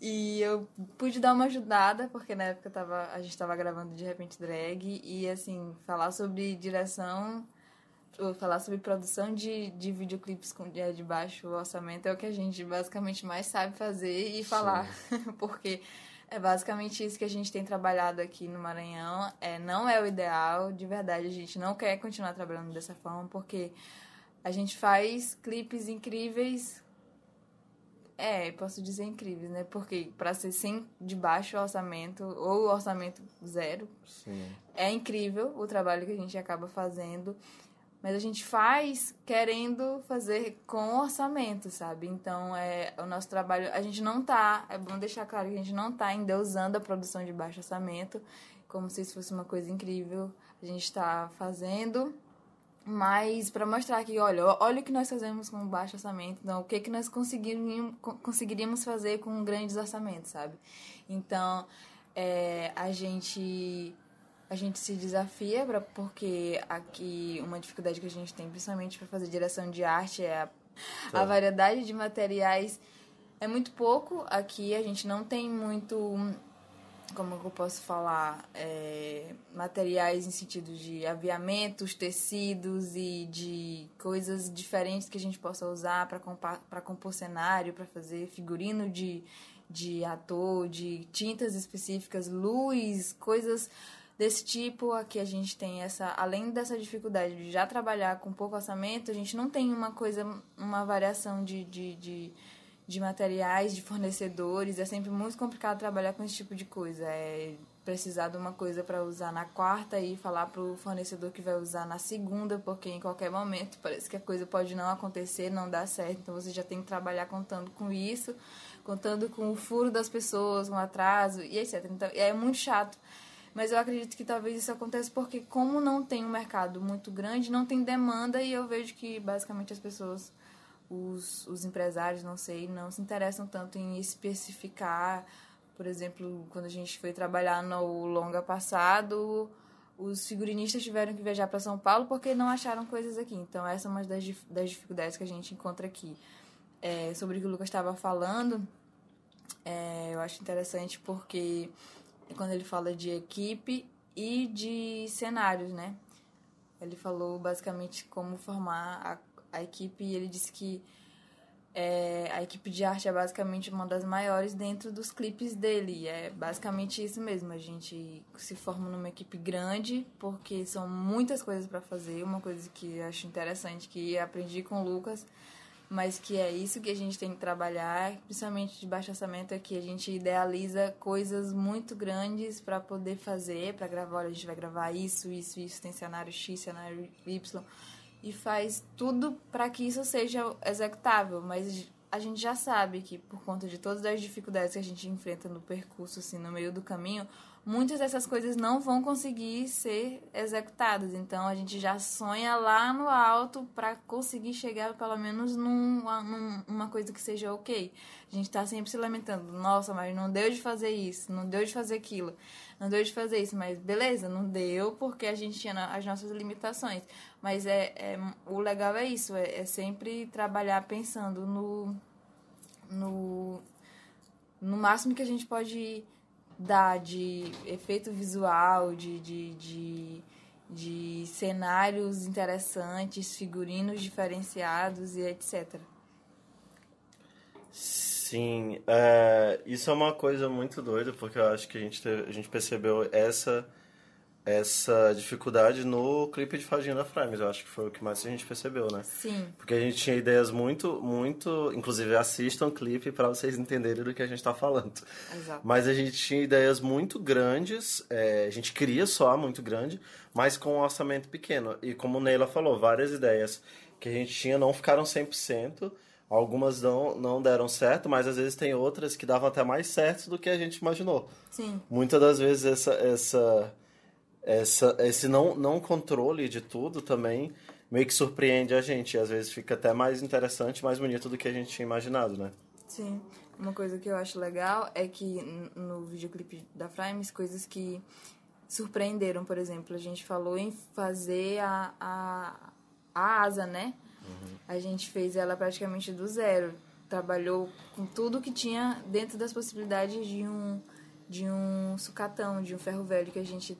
S3: E eu pude dar uma ajudada, porque na época a gente tava gravando De Repente Drag, e assim, falar sobre direção... Falar sobre produção de videoclipes de baixo orçamento é o que a gente basicamente mais sabe fazer e falar. Porque é basicamente isso que a gente tem trabalhado aqui no Maranhão. Não é o ideal, de verdade. A gente não quer continuar trabalhando dessa forma, porque a gente faz clipes incríveis. Posso dizer incríveis, né? Porque para ser sem de baixo orçamento ou orçamento zero,
S2: Sim.
S3: É incrível o trabalho que a gente acaba fazendo. Mas a gente faz querendo fazer com orçamento, sabe? Então, o nosso trabalho... A gente não tá... É bom deixar claro que a gente não tá endeusando a produção de baixo orçamento, como se isso fosse uma coisa incrível. A gente tá fazendo, mas para mostrar que, olha o que nós fazemos com baixo orçamento, então, o que nós conseguiríamos fazer com grandes orçamentos, sabe? Então, a gente se desafia, porque aqui uma dificuldade que a gente tem, principalmente para fazer direção de arte, a variedade de materiais é muito pouco. Aqui a gente não tem muito, como eu posso falar, materiais em sentido de aviamentos, tecidos e de coisas diferentes que a gente possa usar para compor cenário, para fazer figurino de ator, de tintas específicas, luz, coisas... Desse tipo, aqui a gente tem além dessa dificuldade de já trabalhar com pouco orçamento, a gente não tem uma variação de materiais, de fornecedores. É sempre muito complicado trabalhar com esse tipo de coisa. Precisar de uma coisa para usar na quarta e falar para o fornecedor que vai usar na segunda, porque em qualquer momento parece que a coisa pode não acontecer, não dar certo. Então você já tem que trabalhar contando com isso, contando com o furo das pessoas, com o atraso e etc. Então é muito chato. Mas eu acredito que talvez isso aconteça porque, como não tem um mercado muito grande, não tem demanda, e eu vejo que, basicamente, as pessoas, os empresários, não se interessam tanto em especificar. Por exemplo, quando a gente foi trabalhar no longa passado, os figurinistas tiveram que viajar para São Paulo porque não acharam coisas aqui. Então, essa é uma das dificuldades que a gente encontra aqui. Sobre o que o Lucas estava falando, eu acho interessante porque... quando ele fala de equipe e de cenários, né? Ele falou basicamente como formar a equipe, e ele disse que a equipe de arte é basicamente uma das maiores dentro dos clipes dele. E é basicamente isso mesmo, a gente se forma numa equipe grande porque são muitas coisas para fazer. Uma coisa que eu acho interessante, que aprendi com o Lucas, mas que é isso que a gente tem que trabalhar, principalmente de baixo orçamento, é que a gente idealiza coisas muito grandes para poder fazer, para gravar. Olha, a gente vai gravar isso, tem cenário X, cenário Y, e faz tudo para que isso seja executável. Mas a gente já sabe que, por conta de todas as dificuldades que a gente enfrenta no percurso, assim, no meio do caminho, muitas dessas coisas não vão conseguir ser executadas. Então, a gente já sonha lá no alto para conseguir chegar, pelo menos, numa coisa que seja ok. A gente tá sempre se lamentando. Nossa, mas não deu de fazer isso, não deu de fazer aquilo, não deu de fazer isso. Mas, beleza, não deu porque a gente tinha as nossas limitações. Mas o legal é isso, é sempre trabalhar pensando no máximo que a gente pode dar de efeito visual, de cenários interessantes, figurinos diferenciados e etc.
S2: Sim, isso é uma coisa muito doida, porque eu acho que a gente percebeu essa dificuldade no clipe de Fadinha da Frames. Eu acho que foi o que mais a gente percebeu, né?
S3: Sim.
S2: Porque a gente tinha ideias muito... Inclusive, assistam o clipe para vocês entenderem do que a gente está falando.
S3: Exato.
S2: Mas a gente tinha ideias muito grandes, a gente queria soar muito grande, mas com um orçamento pequeno. E como Neila falou, várias ideias que a gente tinha não ficaram 100%. Algumas não deram certo, mas às vezes tem outras que davam até mais certo do que a gente imaginou.
S3: Sim.
S2: Muitas das vezes esse não controle de tudo também meio que surpreende a gente. E às vezes fica até mais interessante, mais bonito do que a gente tinha imaginado, né?
S3: Sim. Uma coisa que eu acho legal é que no videoclipe da Frames, coisas que surpreenderam, por exemplo, a gente falou em fazer a asa, né? Uhum. A gente fez ela praticamente do zero. Trabalhou com tudo que tinha dentro das possibilidades de um sucatão, de um ferro velho que a gente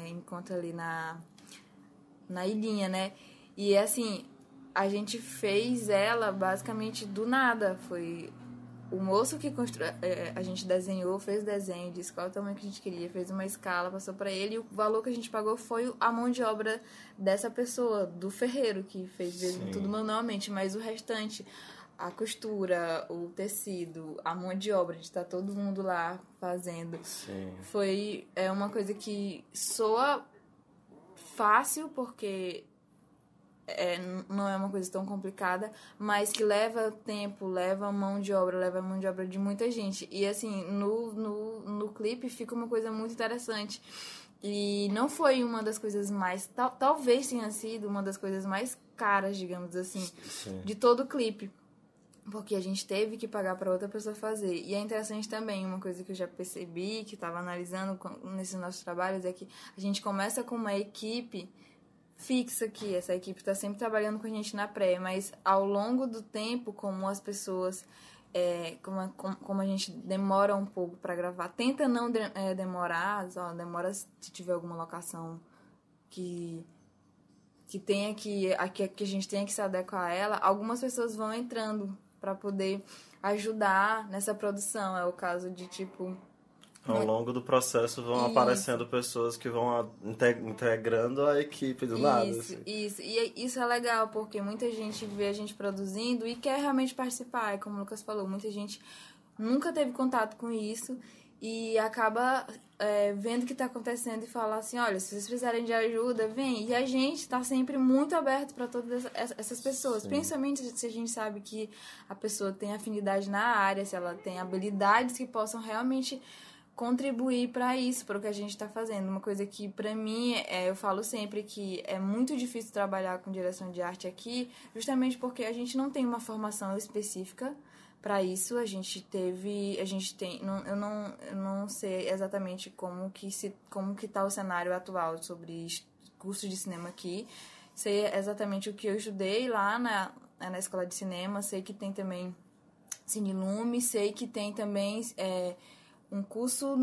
S3: encontra ali na ilhinha, né? E assim, a gente fez ela basicamente do nada. Foi o moço que a gente desenhou, fez o desenho, disse qual o tamanho que a gente queria, fez uma escala, passou para ele, e o valor que a gente pagou foi a mão de obra dessa pessoa, do ferreiro, que fez mesmo tudo manualmente, mas o restante, a costura, o tecido, a mão de obra, de estar todo mundo lá fazendo.
S2: Sim.
S3: Foi uma coisa que soa fácil, porque não é uma coisa tão complicada, mas que leva tempo, leva mão de obra de muita gente. E assim, no clipe fica uma coisa muito interessante. E não foi uma das coisas mais... Talvez tenha sido uma das coisas mais caras, digamos assim, de todo o clipe. Porque a gente teve que pagar para outra pessoa fazer. E é interessante também, uma coisa que eu já percebi, que estava analisando nesses nossos trabalhos, é que a gente começa com uma equipe fixa aqui. Essa equipe está sempre trabalhando com a gente na pré, mas ao longo do tempo, como as pessoas... como a gente demora um pouco para gravar, tenta não demorar, demora se tiver alguma locação que tenha que a gente tenha que se adequar a ela, algumas pessoas vão entrando para poder ajudar nessa produção. É o caso de tipo...
S2: Ao longo do processo vão aparecendo pessoas que vão integrando a equipe do nada.
S3: Isso. E isso é legal, porque muita gente vê a gente produzindo e quer realmente participar. E como o Lucas falou, muita gente nunca teve contato com isso e acaba vendo o que está acontecendo e fala assim, olha, se vocês precisarem de ajuda, vem. E a gente está sempre muito aberto para todas essas pessoas. Sim. Principalmente se a gente sabe que a pessoa tem afinidade na área, se ela tem habilidades que possam realmente contribuir para isso, para o que a gente está fazendo. Uma coisa que, para mim, eu falo sempre que é muito difícil trabalhar com direção de arte aqui, justamente porque a gente não tem uma formação específica para isso. Eu não sei exatamente como que tá o cenário atual sobre cursos de cinema aqui. Sei exatamente o que eu estudei lá na escola de cinema, sei que tem também Cine Lume, sei que tem também... um curso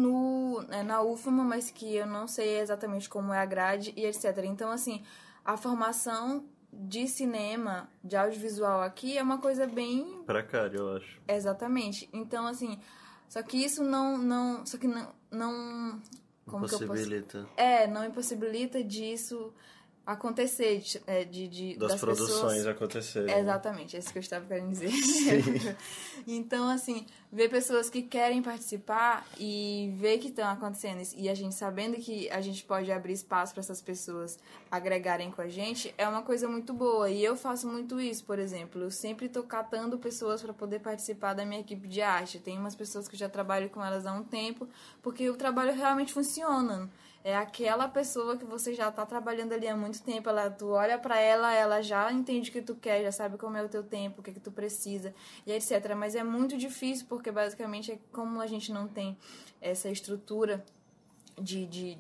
S3: na UFMA, mas que eu não sei exatamente como é a grade e etc. Então, assim, a formação de cinema, de audiovisual aqui é uma coisa bem...
S2: precária, eu acho.
S3: Exatamente. Então, assim, só que isso não como
S2: impossibilita.
S3: Não impossibilita disso acontecer,
S2: das produções
S3: pessoas
S2: acontecerem.
S3: Exatamente, é isso que eu estava querendo dizer. Então, assim, ver pessoas que querem participar e ver que estão acontecendo e a gente sabendo que a gente pode abrir espaço para essas pessoas agregarem com a gente é uma coisa muito boa. E eu faço muito isso, por exemplo. Eu sempre estou catando pessoas para poder participar da minha equipe de arte. Tem umas pessoas que eu já trabalho com elas há um tempo, porque o trabalho realmente funciona. É aquela pessoa que você já está trabalhando ali há muito tempo. Tu olha para ela, ela já entende o que tu quer, já sabe como é o teu tempo, o que tu precisa, e etc. Mas é muito difícil, porque basicamente como a gente não tem essa estrutura de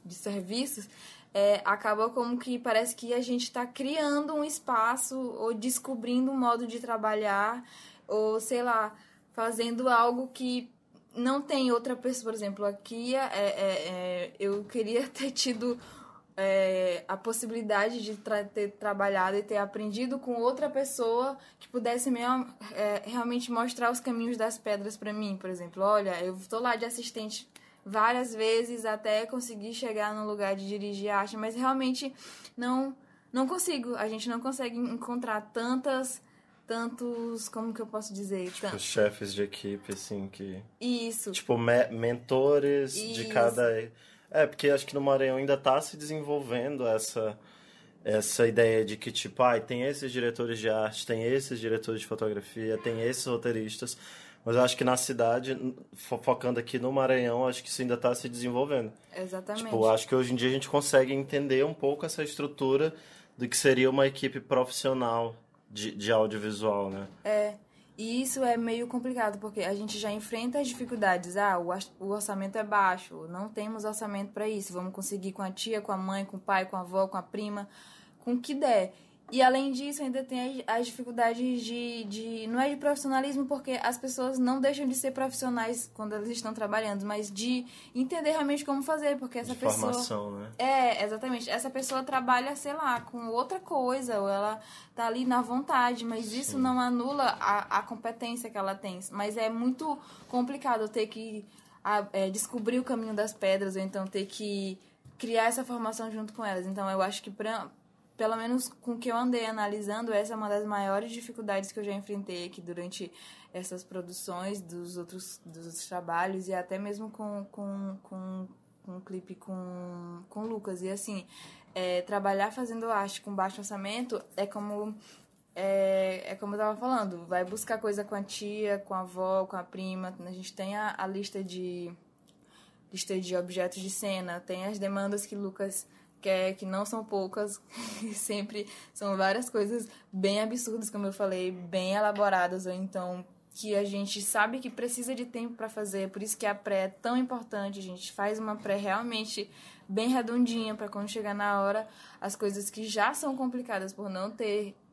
S3: serviços, acaba como que parece que a gente está criando um espaço ou descobrindo um modo de trabalhar, ou sei lá, fazendo algo que não tem outra pessoa. Por exemplo, aqui eu queria ter tido a possibilidade de ter trabalhado e ter aprendido com outra pessoa que pudesse realmente mostrar os caminhos das pedras para mim. Por exemplo, olha, eu estou lá de assistente várias vezes até conseguir chegar no lugar de dirigir arte, mas realmente não consigo. A gente não consegue encontrar tantos, como que eu posso dizer?
S2: Tipo, chefes de equipe, assim, que...
S3: Isso.
S2: Tipo, mentores
S3: Isso.
S2: de cada... porque acho que no Maranhão ainda está se desenvolvendo essa ideia de que, tipo, tem esses diretores de arte, tem esses diretores de fotografia, tem esses roteiristas, mas eu acho que na cidade, focando aqui no Maranhão, acho que isso ainda está se desenvolvendo.
S3: Exatamente.
S2: Tipo, acho que hoje em dia a gente consegue entender um pouco essa estrutura do que seria uma equipe profissional de audiovisual, né?
S3: E isso é meio complicado, porque a gente já enfrenta as dificuldades. O orçamento é baixo, não temos orçamento para isso. Vamos conseguir com a tia, com a mãe, com o pai, com a avó, com a prima, com o que der. E além disso, ainda tem as dificuldades não é de profissionalismo, porque as pessoas não deixam de ser profissionais quando elas estão trabalhando, mas de entender realmente como fazer, porque essa pessoa...
S2: formação, né?
S3: Exatamente. Essa pessoa trabalha, sei lá, com outra coisa, ou ela tá ali na vontade, mas isso não anula a competência que ela tem. Mas é muito complicado ter que descobrir o caminho das pedras, ou então ter que criar essa formação junto com elas. Então, eu acho que pelo menos com o que eu andei analisando, essa é uma das maiores dificuldades que eu já enfrentei aqui durante essas produções dos outros trabalhos, e até mesmo com o clipe com o Lucas. E assim, trabalhar fazendo arte com baixo orçamento é como eu tava falando, vai buscar coisa com a tia, com a avó, com a prima. A gente tem a lista de objetos de cena, tem as demandas que Lucas que não são poucas, sempre são várias coisas bem absurdas, como eu falei, bem elaboradas, ou então que a gente sabe que precisa de tempo para fazer. Por isso que a pré é tão importante. A gente faz uma pré realmente bem redondinha para quando chegar na hora, as coisas que já são complicadas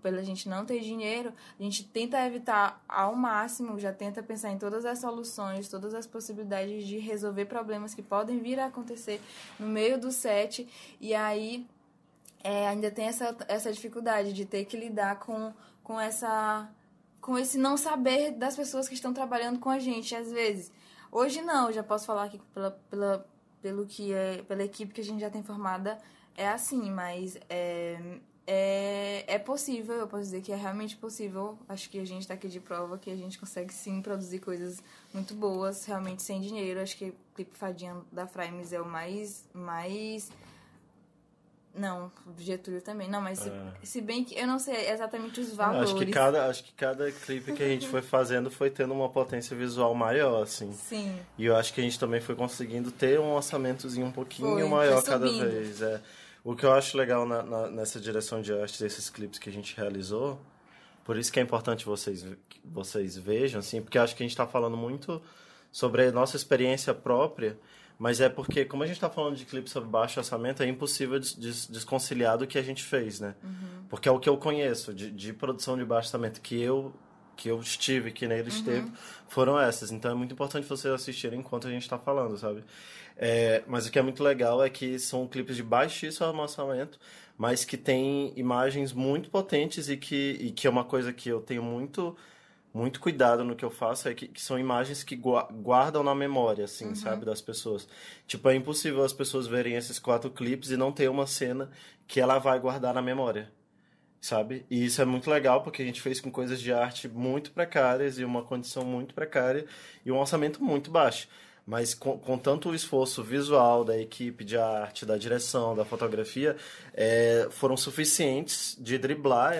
S3: pela gente não ter dinheiro, a gente tenta evitar ao máximo, já tenta pensar em todas as soluções, todas as possibilidades de resolver problemas que podem vir a acontecer no meio do set. E aí ainda tem essa dificuldade de ter que lidar com esse não saber das pessoas que estão trabalhando com a gente, às vezes. Hoje não, eu já posso falar aqui pela equipe que a gente já tem formada, é assim, mas é possível, eu posso dizer que é realmente possível. Acho que a gente está aqui de prova que a gente consegue sim produzir coisas muito boas, realmente sem dinheiro. Acho que o clipe Fadinha da Frames é o mais... Não, o Getúlio também. Não, mas se bem que eu não sei exatamente os valores.
S2: Acho que cada clipe que a gente foi fazendo foi tendo uma potência visual maior, assim.
S3: Sim.
S2: E eu acho que a gente também foi conseguindo ter um orçamentozinho um pouquinho maior cada vez. O que eu acho legal nessa direção de arte desses clipes que a gente realizou, por isso que é importante vocês vejam, assim, porque eu acho que a gente está falando muito sobre a nossa experiência própria, mas é porque, como a gente está falando de clipes sobre baixo orçamento, é impossível desconciliar do que a gente fez, né? Uhum. Porque é o que eu conheço de produção de baixo orçamento que eu estive, que nele esteve, foram essas. Então é muito importante vocês assistirem enquanto a gente está falando, sabe? Mas o que é muito legal é que são clipes de baixíssimo orçamento, mas que tem imagens muito potentes e que é uma coisa que eu tenho muito muito cuidado no que eu faço, que são imagens que guardam na memória, assim, sabe, das pessoas. Tipo, é impossível as pessoas verem esses 4 clipes e não ter uma cena que ela vai guardar na memória, sabe? E isso é muito legal, porque a gente fez com coisas de arte muito precárias e uma condição muito precária e um orçamento muito baixo. Mas com tanto o esforço visual da equipe de arte, da direção, da fotografia, foram suficientes de driblar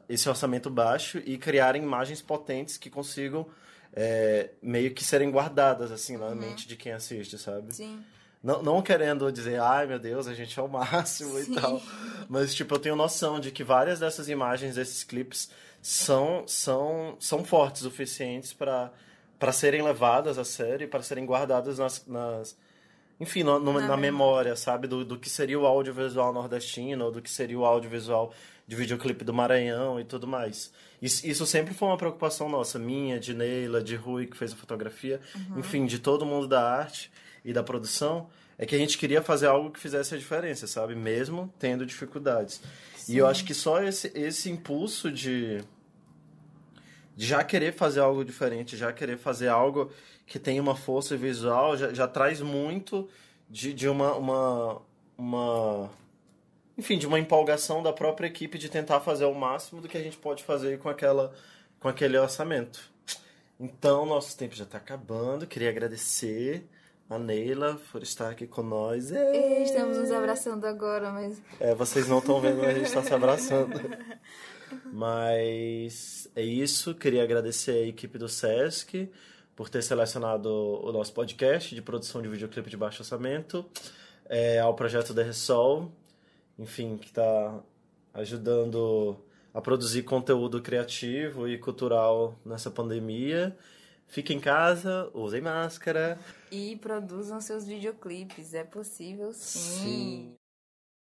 S2: esse orçamento baixo e criar imagens potentes que consigam meio que serem guardadas assim na mente de quem assiste, sabe?
S3: Sim.
S2: Não querendo dizer, ai meu Deus, a gente é o máximo e tal, mas tipo, eu tenho noção de que várias dessas imagens, desses clipes, são fortes o suficientes para serem levadas a sério e para serem guardadas enfim, na memória, sabe? Do que seria o audiovisual nordestino, ou do que seria o audiovisual de videoclipe do Maranhão e tudo mais. Isso sempre foi uma preocupação nossa, minha, de Neila, de Rui, que fez a fotografia, enfim, de todo mundo da arte e da produção, é que a gente queria fazer algo que fizesse a diferença, sabe? Mesmo tendo dificuldades. Sim. E eu acho que só esse impulso de já querer fazer algo diferente, já querer fazer algo que tenha uma força visual, já traz muito de enfim, de uma empolgação da própria equipe de tentar fazer o máximo do que a gente pode fazer com aquele orçamento. Então, nosso tempo já está acabando. Queria agradecer a Neila por estar aqui com nós.
S3: Estamos nos abraçando agora, mas...
S2: vocês não estão vendo, a gente está se abraçando. Mas é isso. Queria agradecer a equipe do Sesc por ter selecionado o nosso podcast de produção de videoclipe de baixo orçamento, ao projeto The Resol, enfim, que está ajudando a produzir conteúdo criativo e cultural nessa pandemia. Fiquem em casa, usem máscara.
S3: E produzam seus videoclipes, é possível sim.